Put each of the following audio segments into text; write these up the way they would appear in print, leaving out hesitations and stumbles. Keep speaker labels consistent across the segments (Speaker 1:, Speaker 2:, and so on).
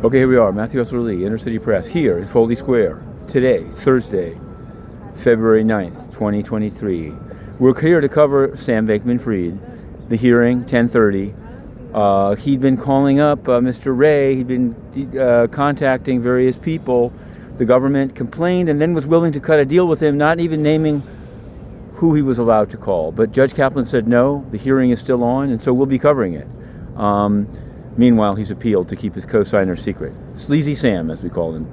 Speaker 1: Okay, here we are, Matthew Russell Lee, Inner City Press, here in Foley Square, today, Thursday, February 9th, 2023. We're here to cover Sam Bankman-Fried, the hearing, 10:30. He'd been calling up Mr. Ray, he'd been contacting various people. The government complained and then was willing to cut a deal with him, not even naming who he was allowed to call. But Judge Kaplan said no, the hearing is still on, and so we'll be covering it. Meanwhile, he's appealed to keep his co-signer secret. Sleazy Sam, as we call him.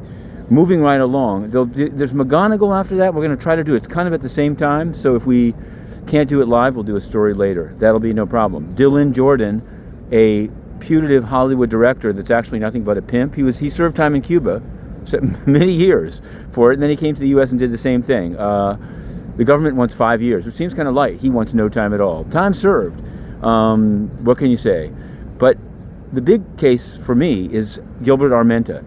Speaker 1: Moving right along, there's McGonigal after that. We're going to try to do it. It's kind of at the same time, so if we can't do it live, we'll do a story later. That'll be no problem. Dillon Jordan, a putative Hollywood director that's actually nothing but a pimp. He served time in Cuba, many years for it, and then he came to the U.S. and did the same thing. The government wants 5 years, which seems kind of light. He wants no time at all. Time served. What can you say? But the big case for me is Gilbert Armenta.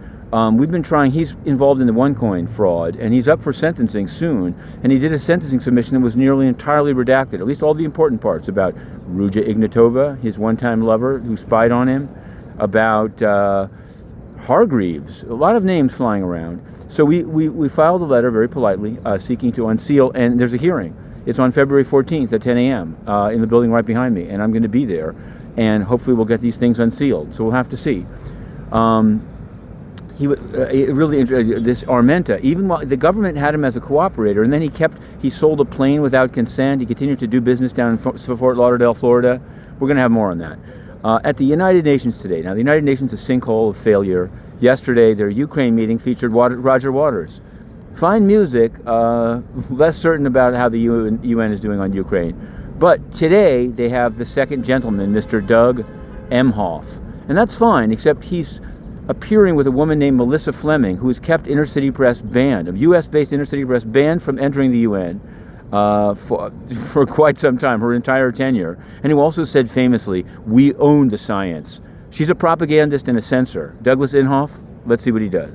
Speaker 1: We've been trying, he's involved in the OneCoin fraud, and he's up for sentencing soon, and he did a sentencing submission that was nearly entirely redacted, at least all the important parts, about Ruja Ignatova, his one-time lover who spied on him, about Hargreaves, a lot of names flying around. So we filed a letter very politely seeking to unseal, and there's a hearing. It's on February 14th at 10 a.m. In the building right behind me, and I'm going to be there. And hopefully we'll get these things unsealed. So we'll have to see. Really this Armenta, even while the government had him as a cooperator, and then he sold a plane without consent. He continued to do business down in Fort Lauderdale, Florida. We're going to have more on that. At the United Nations today. Now, the United Nations is a sinkhole of failure. Yesterday, their Ukraine meeting featured Roger Waters. Fine music, less certain about how the UN is doing on Ukraine. But today, they have the second gentleman, Mr. Doug Emhoff. And that's fine, except he's appearing with a woman named Melissa Fleming, who has kept Inner City Press banned, a U.S.-based Inner City Press banned from entering the UN for quite some time, her entire tenure. And who also said famously, "We own the science." She's a propagandist and a censor. Douglas Emhoff, let's see what he does.